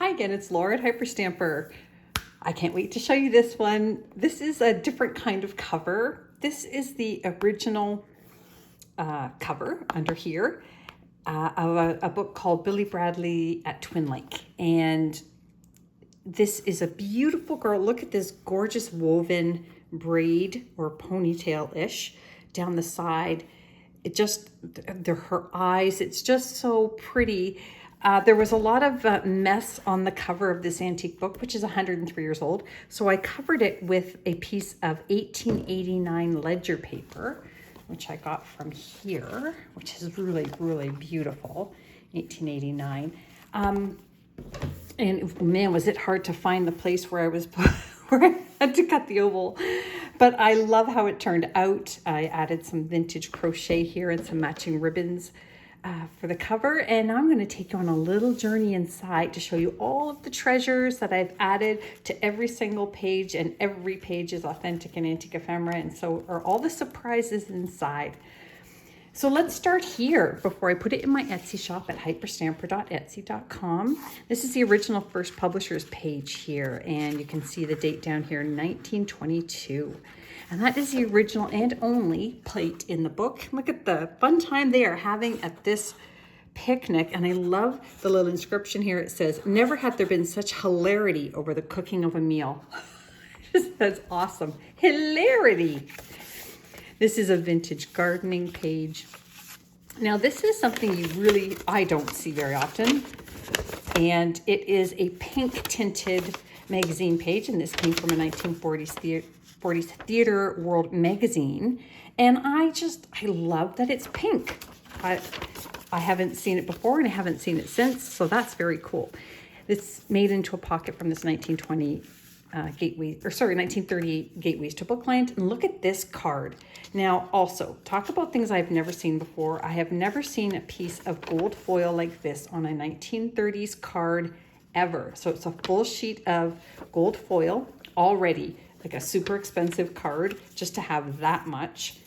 Hi again, it's Laura at Hyperstamper. I can't wait to show you this one. This is a different kind of cover. This is the original cover under here of a book called Billy Bradley at Twin Lake. And this is a beautiful girl. Look at this gorgeous woven braid or ponytail-ish down the side. Her eyes, it's just so pretty. There was a lot of mess on the cover of this antique book, which is 103 years old. So I covered it with a piece of 1889 ledger paper, which I got from here, which is really, really beautiful, 1889. And man, was it hard to find the place where where I had to cut the oval. But I love how it turned out. I added some vintage crochet here and some matching ribbons for the cover. And now I'm going to take you on a little journey inside to show you all of the treasures that I've added to every single page. And every page is authentic and antique ephemera. And so are all the surprises inside. So let's start here before I put it in my Etsy shop at hyperstamper.etsy.com. This is the original first publisher's page here, and you can see the date down here, 1922. And that is the original and only plate in the book. Look at the fun time they are having at this picnic. And I love the little inscription here. It says, "Never had there been such hilarity over the cooking of a meal." That's awesome. Hilarity. This is a vintage gardening page. Now this is something I don't see very often. And it is a pink tinted magazine page. And this came from a 1940s Theater World magazine. And I love that it's pink. I haven't seen it before and I haven't seen it since. So that's very cool. It's made into a pocket from this 1938 Gateways to Bookland. And look at this card. Now, also, talk about things I've never seen before. I have never seen a piece of gold foil like this on a 1930s card ever. So it's a full sheet of gold foil already, like a super expensive card just to have that much.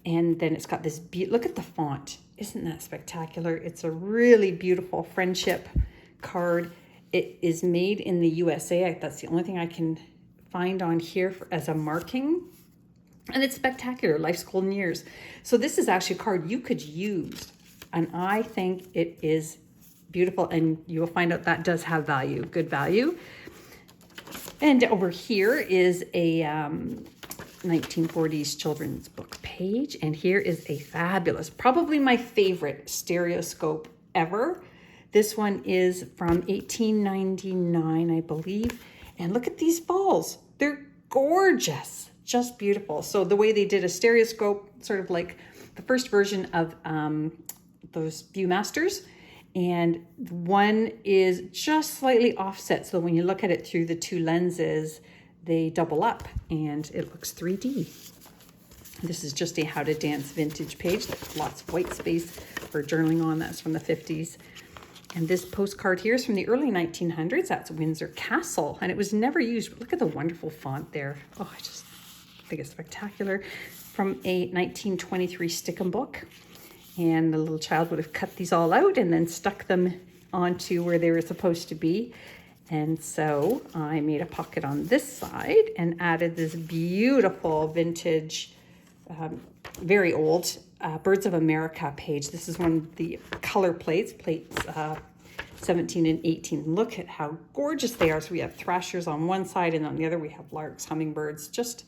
And then it's got this, look at the font. Isn't that spectacular? It's a really beautiful friendship card. It is made in the USA. That's the only thing I can find on here as a marking. And it's spectacular, Life's Golden Years. So this is actually a card you could use. And I think it is beautiful. And you will find out that does have value, good value. And over here is a 1940s children's book page. And here is a fabulous, probably my favorite stereoscope ever. This one is from 1899, I believe. And look at these balls. They're gorgeous, just beautiful. So the way they did a stereoscope, sort of like the first version of those Viewmasters. And one is just slightly offset. So when you look at it through the two lenses, they double up and it looks 3D. This is just a How to Dance vintage page. There's lots of white space for journaling on. That's from the 50s. And this postcard here is from the early 1900s. That's Windsor Castle, and it was never used. But look at the wonderful font there. Oh, I just think it's spectacular. From a 1923 Stickum book. And the little child would have cut these all out and then stuck them onto where they were supposed to be. And so I made a pocket on this side and added this beautiful vintage, very old Birds of America page. This is one of the color plates 17 and 18. Look at how gorgeous they are. So we have thrashers on one side and on the other we have larks, hummingbirds. Just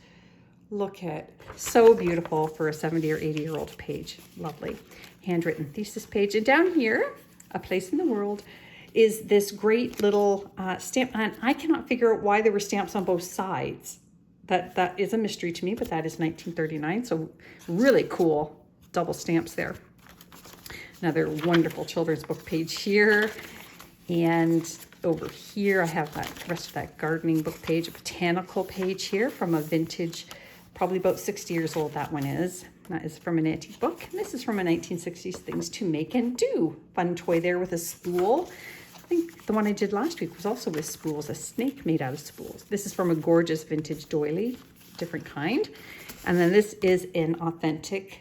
look at, so beautiful for a 70 or 80-year-old page. Lovely. Handwritten thesis page. And down here, A Place in the World, is this great little stamp. And I cannot figure out why there were stamps on both sides. That is a mystery to me, but that is 1939. So really cool double stamps there. Another wonderful children's book page here. And over here, I have the rest of that gardening book page, a botanical page here from a vintage, probably about 60 years old, that one is. That is from an antique book. And this is from a 1960s Things to Make and Do. Fun toy there with a spool. I think the one I did last week was also with spools, a snake made out of spools. This is from a gorgeous vintage doily, different kind. And then this is an authentic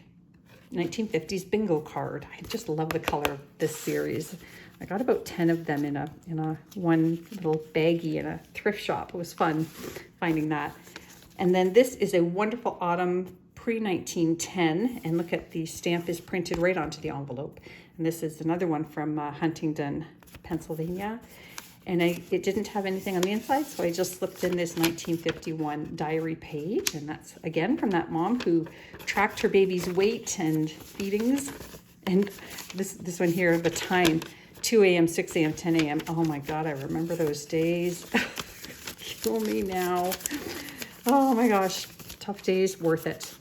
1950s bingo card. I just love the color of this series. I got about 10 of them in a one little baggie in a thrift shop. It was fun finding that. And then this is a wonderful autumn pre-1910, and look at the stamp is printed right onto the envelope. And this is another one from Huntingdon, Pennsylvania. And it didn't have anything on the inside, so I just slipped in this 1951 diary page. And that's, again, from that mom who tracked her baby's weight and feedings. And this one here, the time, 2 a.m., 6 a.m., 10 a.m. Oh my God, I remember those days. Kill me now. Oh my gosh, tough days, worth it.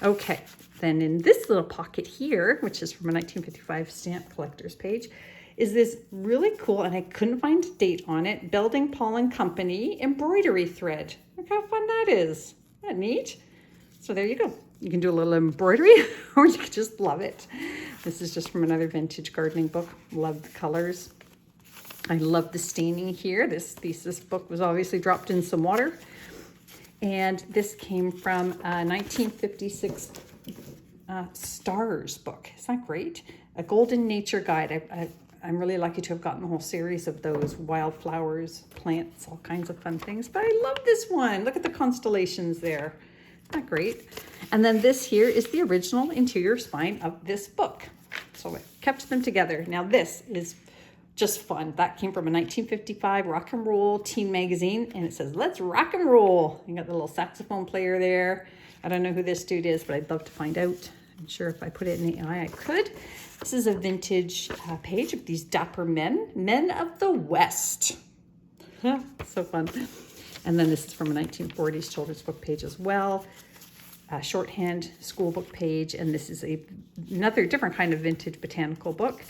Okay, then in this little pocket here, which is from a 1955 stamp collector's page, is this really cool, and I couldn't find a date on it, Belding Paul and Company embroidery thread. Look how fun that is. Isn't that neat? So there you go. You can do a little embroidery or you can just love it. This is just from another vintage gardening book. Love the colors. I love the staining here. This thesis book was obviously dropped in some water. And this came from a 1956 Stars book. Isn't that great? A Golden Nature Guide. I'm really lucky to have gotten a whole series of those wildflowers, plants, all kinds of fun things. But I love this one. Look at the constellations there. Isn't that great? And then this here is the original interior spine of this book. So I kept them together. Now this is just fun. That came from a 1955 rock and roll teen magazine, and it says, "Let's rock and roll." You got the little saxophone player there. I don't know who this dude is, but I'd love to find out. I'm sure if I put it in the eye, I could. This is a vintage page of these dapper men of the West. So fun. And then this is from a 1940s children's book page as well. A shorthand school book page, and this is another different kind of vintage botanical book.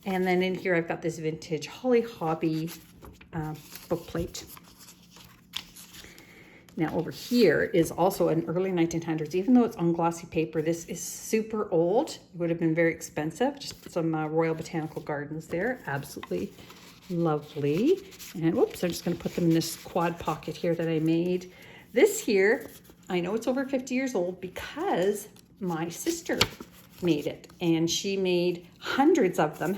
And then in here I've got this vintage Holly Hobby book plate. Now over here is also an early 1900s, even though it's on glossy paper, this is super old. It would have been very expensive. Just some Royal Botanical Gardens there. Absolutely lovely. And whoops, I'm just gonna put them in this quad pocket here that I made. This here, I know it's over 50 years old because my sister made it, and she made hundreds of them.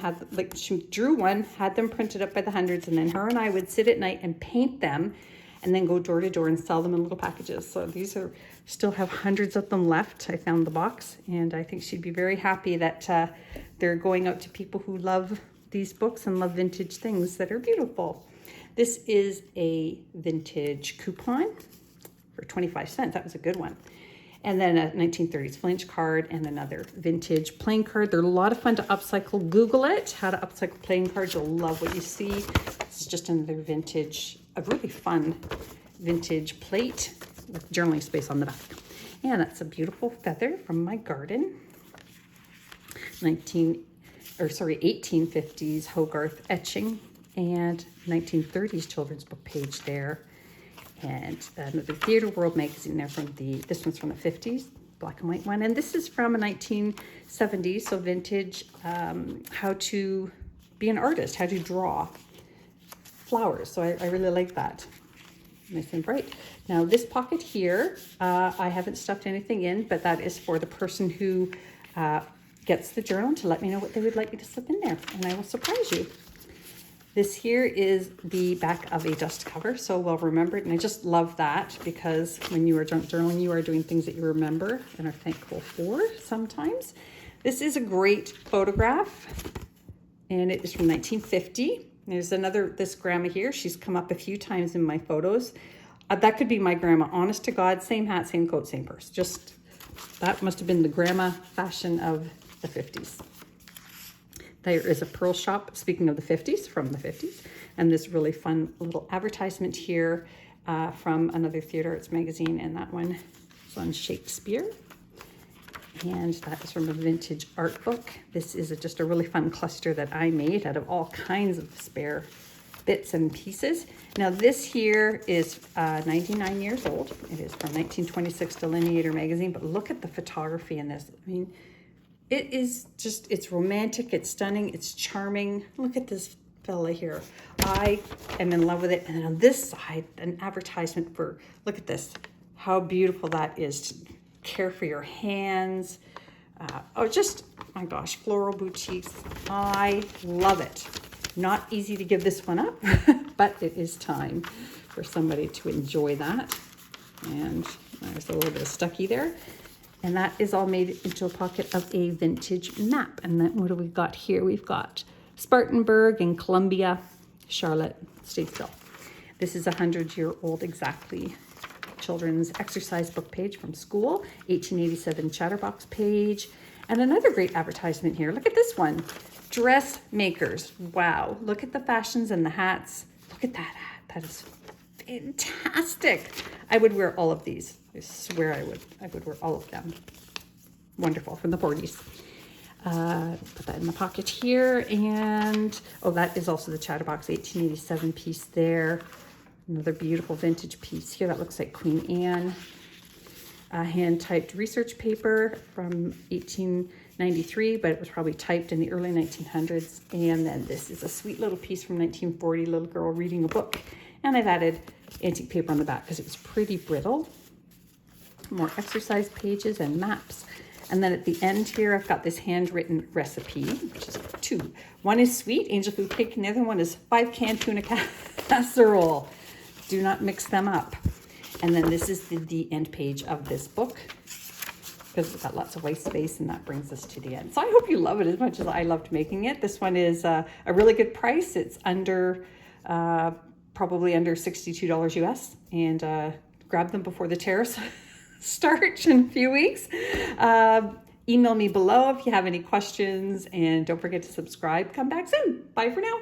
She drew one, had them printed up by the hundreds, and then her and I would sit at night and paint them and then go door to door and sell them in little packages. So these are still have hundreds of them left. I found the box, and I think she'd be very happy that they're going out to people who love these books and love vintage things that are beautiful. This is a vintage coupon for 25 cents. That was a good one. And then a 1930s flinch card and another vintage playing card. They're a lot of fun to upcycle. Google it, how to upcycle playing cards. You'll love what you see. This is just another vintage, a really fun vintage plate with journaling space on the back. And that's a beautiful feather from my garden. 1850s Hogarth etching and 1930s children's book page there. And another Theatre World magazine there from this one's from the 50s, black and white one. And this is from a 1970s, so vintage, how to be an artist, how to draw flowers. So I really like that. Nice and bright. Now this pocket here, I haven't stuffed anything in, but that is for the person who gets the journal to let me know what they would like me to slip in there, and I will surprise you. This here is the back of a dust cover, so well remembered, and I just love that because when you are junk journaling, you are doing things that you remember and are thankful for sometimes. This is a great photograph, and it is from 1950. There's this grandma here. She's come up a few times in my photos. That could be my grandma, honest to God, same hat, same coat, same purse. Just, that must have been the grandma fashion of the 50s. There is a pearl shop, speaking of the 50s, from the 50s, and this really fun little advertisement here from another theater arts magazine, and that one is on Shakespeare. And that is from a vintage art book. This is just a really fun cluster that I made out of all kinds of spare bits and pieces. Now this here is 99 years old. It is from 1926 Delineator magazine, but look at the photography in this. I mean, it is just, it's romantic, it's stunning, it's charming. Look at this fella here. I am in love with it. And then on this side, an advertisement for, look at this, how beautiful that is to care for your hands. Oh, just, my gosh, floral boutiques. I love it. Not easy to give this one up, but it is time for somebody to enjoy that. And there's a little bit of stucky there. And that is all made into a pocket of a vintage map. And then what do we got here? We've got Spartanburg and Columbia, Charlotte, Statesville. This is a 100-year-old exactly children's exercise book page from school, 1887 Chatterbox page. And another great advertisement here. Look at this one. Dressmakers. Wow. Look at the fashions and the hats. Look at that hat. That is fantastic. I would wear all of these. I swear I would. I would wear all of them. Wonderful, from the 40s. Put that in the pocket here. And, oh, that is also the Chatterbox 1887 piece there. Another beautiful vintage piece here. That looks like Queen Anne. Hand-typed research paper from 1893, but it was probably typed in the early 1900s. And then this is a sweet little piece from 1940, little girl reading a book. And I've added antique paper on the back because it was pretty brittle. More exercise pages and maps. And then at the end here, I've got this handwritten recipe, which is two. One is sweet, angel food cake, and the other one is 5-can tuna casserole. Do not mix them up. And then this is the end page of this book, because it's got lots of white space, and that brings us to the end. So I hope you love it as much as I loved making it. This one is a really good price. It's under, probably under $62 US, and grab them before the tariffs start in a few weeks. Email me below if you have any questions, and don't forget to subscribe. Come back soon. Bye for now.